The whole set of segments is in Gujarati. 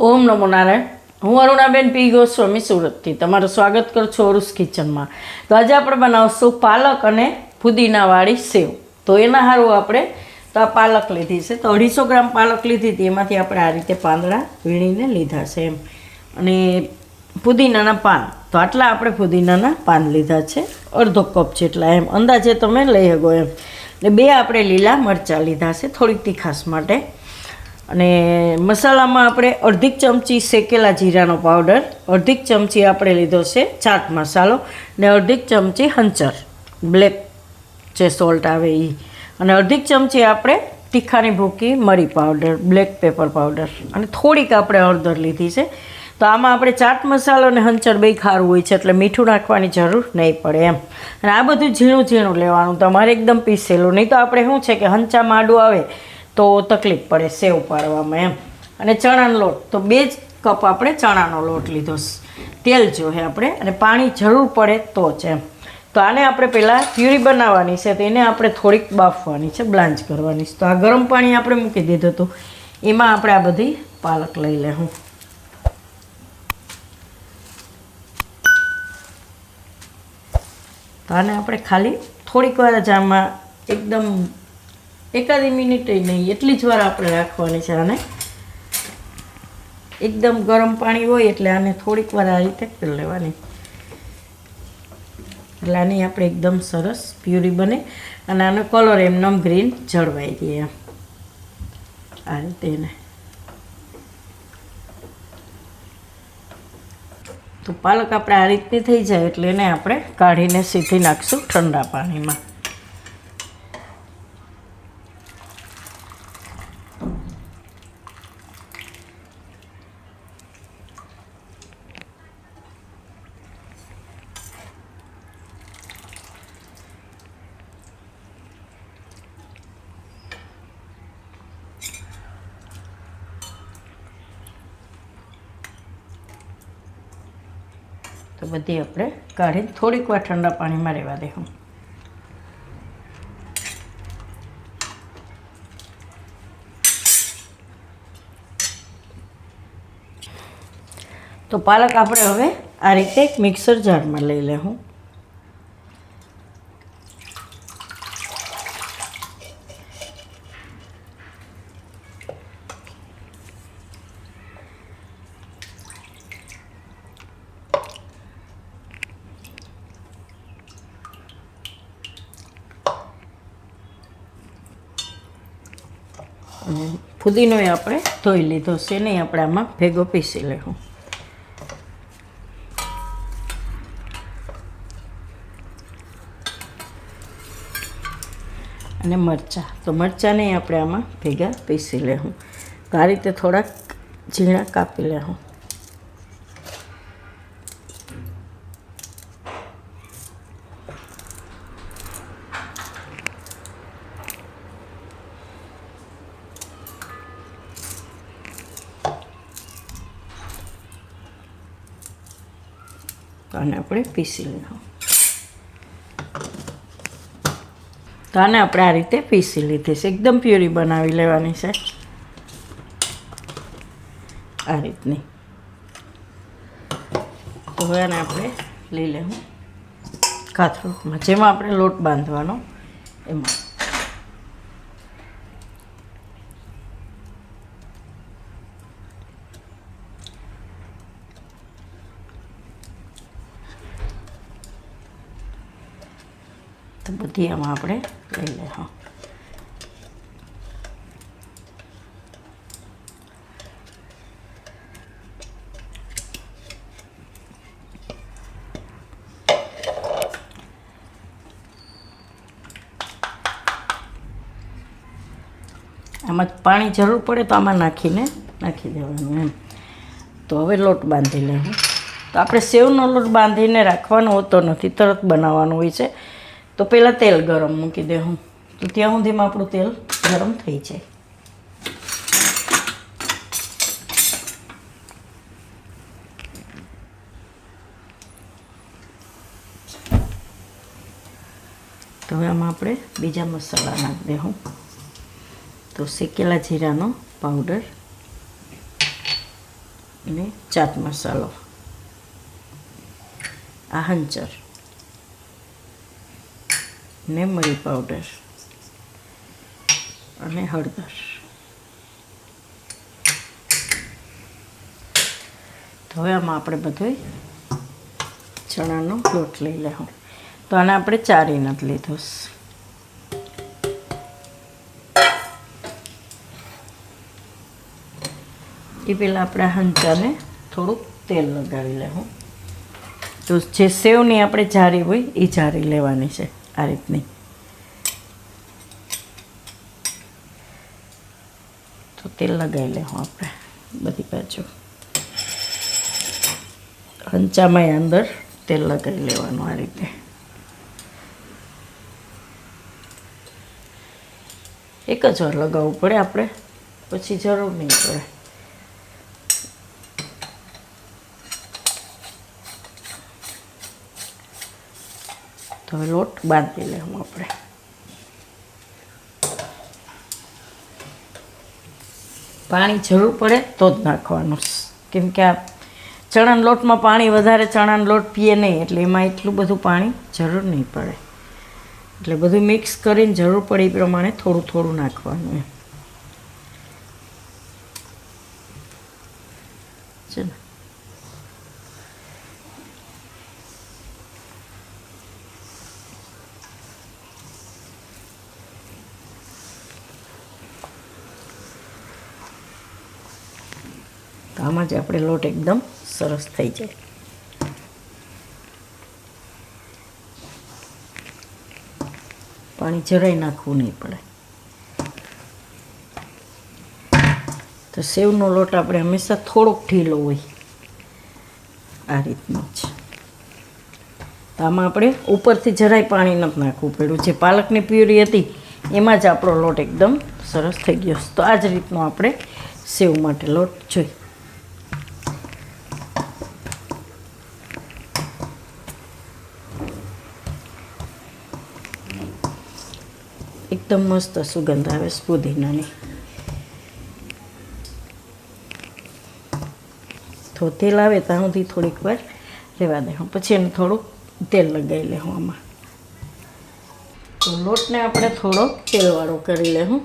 ઓમ નમો નારાયણ. હું અરુણાબેન પી ગોસ્વામી સુરતથી તમારું સ્વાગત કરું છું ઓરુસ કિચનમાં. તો આજે આપણે બનાવશું પાલક અને ફુદીનાવાળી સેવ. તો એના સારું આપણે તો આ પાલક લીધી છે, તો 250 ગ્રામ પાલક લીધી હતી. એમાંથી આપણે આ રીતે પાંદડા વીણીને લીધા છે એમ. અને ફુદીનાના પાન, તો આટલા આપણે ફુદીનાના પાન લીધા છે, અડધો કપ જેટલા એમ અંદાજે તમે લઈ શકો એમ. ને 2 આપણે લીલા મરચાં લીધા છે થોડીક તીખાશ માટે. અને મસાલામાં આપણે અડધી ચમચી શેકેલા જીરાનો પાવડર, અડધી ચમચી આપણે લીધો છે ચાટ મસાલો, ને અડધી ચમચી હંચર બ્લેક જે સોલ્ટ આવે એ, અને અડધી ચમચી આપણે તીખાની ભૂકી મરી પાવડર, બ્લેક પેપર પાવડર, અને થોડીક આપણે હળદર લીધી છે. તો આમાં આપણે ચાટ મસાલો અને હંચર બે ખારું હોય છે એટલે મીઠું નાખવાની જરૂર નહીં પડે એમ. અને આ બધું ઝીણું ઝીણું લેવાનું તમારે, એકદમ પીસેલું નહીં. તો આપણે શું છે કે હંચામાં આડું આવે તો તકલીફ પડે સેવ પાડવામાં એમ. અને ચણાનો લોટ, તો 2 જ કપ આપણે ચણાનો લોટ લીધો. તેલ જોઈએ આપણે, અને પાણી જરૂર પડે તો જ એમ. તો આને આપણે પહેલાં પ્યુરી બનાવવાની છે, તો એને આપણે થોડીક બાફવાની છે, બ્લાન્ચ કરવાની છે. તો આ ગરમ પાણી આપણે મૂકી દીધું હતું, એમાં આપણે આ બધી પાલક લઈ લેવું. તો આને આપણે ખાલી થોડીક વાર જ આમાં એકદમ એકાદી મિનિટ નહીં, એટલી જ વાર આપણે રાખવાની છે આને. એકદમ ગરમ પાણી હોય એટલે આને થોડીક વાર આ રીતે કરી લેવાની, એટલે આની આપણે એકદમ સરસ પ્યુરી બને. અને આનો કલર એમનેમ ગ્રીન જળવાઈ દે એમ આ રીતે એને. તો પાલક આપણે આ રીતની થઈ જાય એટલે એને આપણે કાઢીને સીધી નાખીશું ઠંડા પાણીમાં. તો બધી આપણે કાઢીને થોડીક વાર ઠંડા પાણીમાં રહેવા દેવું. તો પાલક આપણે હવે આ રીતે એક મિક્સર જારમાં લઈ લેવું. અને ફુદીનો આપણે ધોઈ લીધો છે, નહીં આપણે આમાં ભેગો પીસી લેવું. અને મરચાં, તો મરચાંને આપણે આમાં ભેગા પીસી લેવું. તો આ રીતે થોડાક ઝીણા કાપી લેવું. તો આને આપણે પીસી લેવું. તો આને આપણે આ રીતે પીસી લીધી છે, એકદમ પ્યુરી બનાવી લેવાની છે આ રીતની. તો હવે આને આપણે લઈ લેવું કાથરોટમાં, જેમાં આપણે લોટ બાંધવાનો એમાં. તો બધી આમાં આપણે લઈ લેવું. આમાં પાણી જરૂર પડે તો આમાં નાખી દેવાનું એમ. તો હવે લોટ બાંધી લેવું. તો આપણે સેવનો લોટ બાંધીને રાખવાનો હોતો નથી, તરત બનાવવાનો હોય છે. તો પહેલાં તેલ ગરમ મૂકી દેવું, તો ત્યાં સુધીમાં આપણું તેલ ગરમ થઈ જાય. તો હવે આમાં આપણે બીજા મસાલા નાખી દેવું. તો શેકેલા જીરાનો પાવડર, અને ચાટ મસાલો, આહંચર ને મરી પાવડર અને હળદર. તો હવે આમાં આપણે બધો ચણાનો લોટ લઈ લેવું. તો આને આપણે ચારી નથી લીધો. એ પહેલાં આપણે હંચાને થોડુંક તેલ લગાવી લેવું. તો જે સેવની આપણે જારી હોય એ જારી લેવાની છે આ રીતની. તો તેલ લગાવી લેવું આપણે બધી બાજુ. હંચામાં અંદર તેલ લગાવી લેવાનું આ રીતે. એક જ વાર લગાવવું પડે આપણે, પછી જરૂર નહીં પડે. તો હવે લોટ બાંધી લેવું આપણે. પાણી જરૂર પડે તો જ નાખવાનું, કેમ કે આ ચણાના લોટમાં પાણી વધારે ચણાનો લોટ પીએ નહીં, એટલે એમાં એટલું બધું પાણી જરૂર નહીં પડે. એટલે બધું મિક્સ કરીને જરૂર પડે એ પ્રમાણે થોડું થોડું નાખવાનું એમ. છે ને તો આમાં જ આપણે લોટ એકદમ સરસ થઈ જાય. પાણી જરાય નાખવું નહીં પડે. તો સેવનો લોટ આપણે હંમેશા થોડોક ઢીલો હોય આ રીતનો જ. તો આમાં આપણે ઉપરથી જરાય પાણી નથી નાખવું પડ્યું. જે પાલકની પ્યુરી હતી એમાં જ આપણો લોટ એકદમ સરસ થઈ ગયો. તો આ જ રીતનો આપણે સેવ માટે લોટ જોઈએ. એકદમ મસ્ત સુગંધ આવે છે પુદીનાની. તો તેલ આવે ત્યાં સુધી થોડીક વાર રહેવા દે. પછી એને થોડુંક તેલ લગાવી લેવું આમાં. તો લોટને આપણે થોડો તેલવાળો કરી લેવું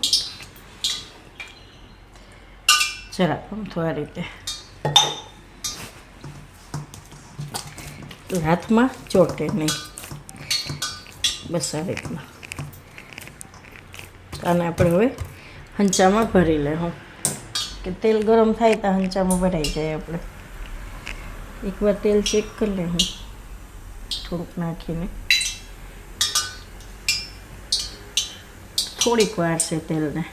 જરાક તો આ રીતે. હાથમાં ચોટે નહીં, બસ આ રીતના. આને આપણે હવે હંચામાં ભરી લેવું, કે તેલ ગરમ થાય તો હંચામાં ભરાઈ જાય. આપણે એકવાર તેલ ચેક કરી લેવું થોડુંક નાખીને. થોડીક વાર છે તેલને,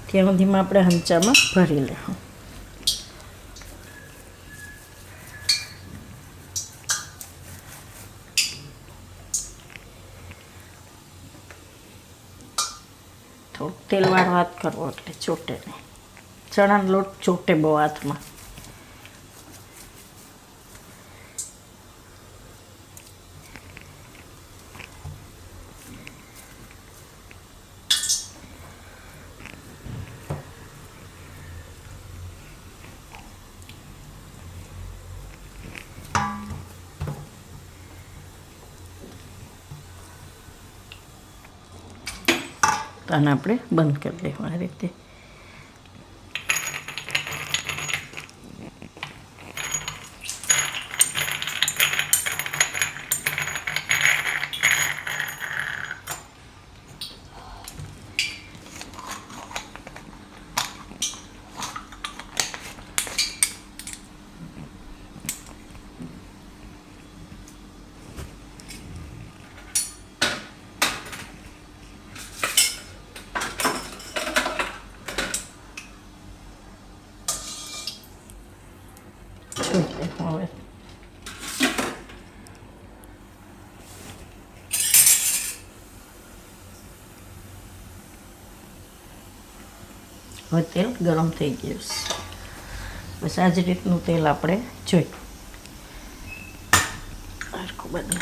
ત્યાં સુધીમાં આપણે હંચામાં ભરી લેવું. થોડુંક તેલવાળો હાથ કરવો એટલે ચોટે નહીં. ચણાનો લોટ ચોટે બહુ હાથમાં. આને આપણે બંધ કરી દેવું આ રીતે. હવે તેલ ગરમ થઈ ગયું છે. બસ આ જ રીતનું તેલ આપણે જોઈ. હરખું બધું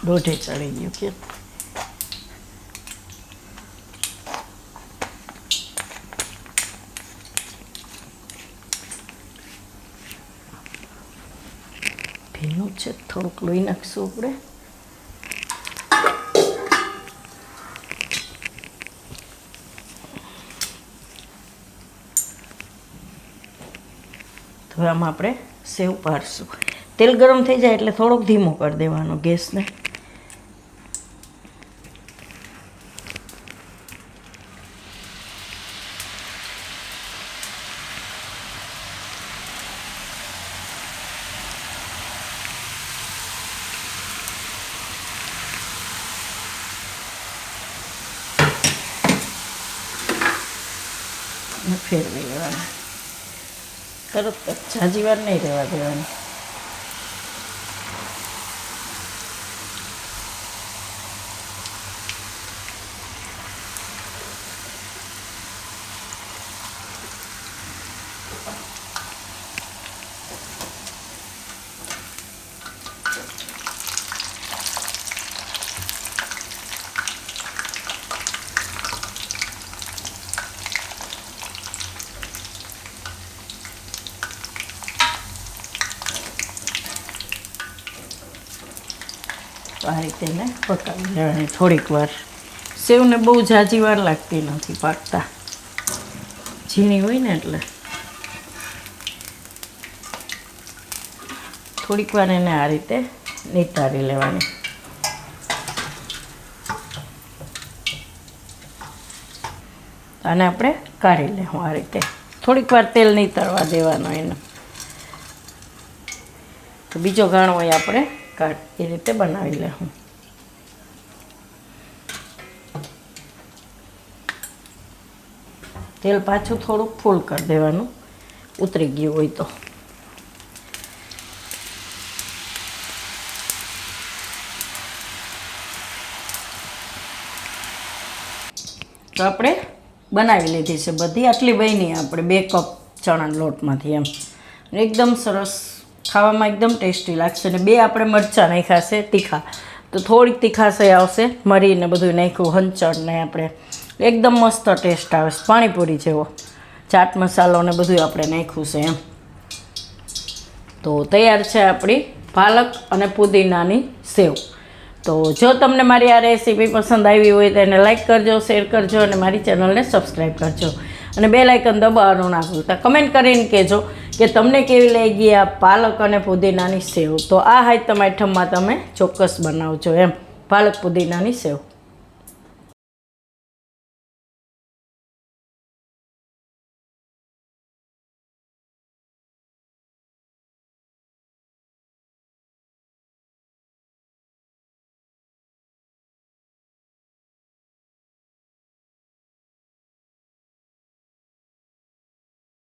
દોઢે ચડી ગયું કે. ભીનું છે, થોડુંક લોહી નાખશું આપણે. તો હવે આમાં આપણે સેવ પાડશું. તેલ ગરમ થઈ જાય એટલે થોડોક ધીમો કરી દેવાનો ગેસને. ફેરવી લેવાના. તરત જ ઝાઝી વાર નહીં રહેવા દેવાની. આ રીતે એને પકાવી લેવાની થોડીક વાર. સેવને બહુ ઝાઝી વાર લાગતી નથી પાકતા, ઝીણી હોય ને એટલે. થોડીક વાર એને આ રીતે નીતારી લેવાની. આને આપણે કાઢી લેવું આ રીતે. થોડીક વાર તેલ નીતરવા દેવાનો એને. તો બીજો ઘાણો હોય આપણે એ રીતે બનાવી લેવું. તેલ પાછું થોડુંક ફૂલ કરી દેવાનું, ઉતરી ગયું હોય તો. તો આપણે બનાવી લીધી છે બધી. આટલી બની આપણે 2 કપ ચણાના લોટમાંથી એમ. એકદમ સરસ, ખાવામાં એકદમ ટેસ્ટી લાગશે. અને 2 આપણે મરચાં નાખ્યા છે તીખા, તો થોડીક તીખાશ આવશે. મરીને બધું નાખ્યું, હંચળ ને આપણે એકદમ મસ્ત ટેસ્ટ આવે છે, પાણીપુરી જેવો. ચાટ મસાલો ને બધું આપણે નાખ્યું છે એમ. તો તૈયાર છે આપણી પાલક અને પુદીનાની સેવ. તો જો તમને મારી આ રેસીપી પસંદ આવી હોય તો એને લાઈક કરજો, શેર કરજો અને મારી ચેનલને સબસ્ક્રાઈબ કરજો. અને બેલ આઇકન દબાવવાનું ના ભૂલતા. કમેન્ટ કરીને કહેજો કે તમને કેવી લાગી આ પાલક અને પુદીનાની સેવ. તો આ હાઈતમ આઈટમમાં તમે ચોક્કસ બનાવજો એમ, પાલક પુદીનાની સેવ.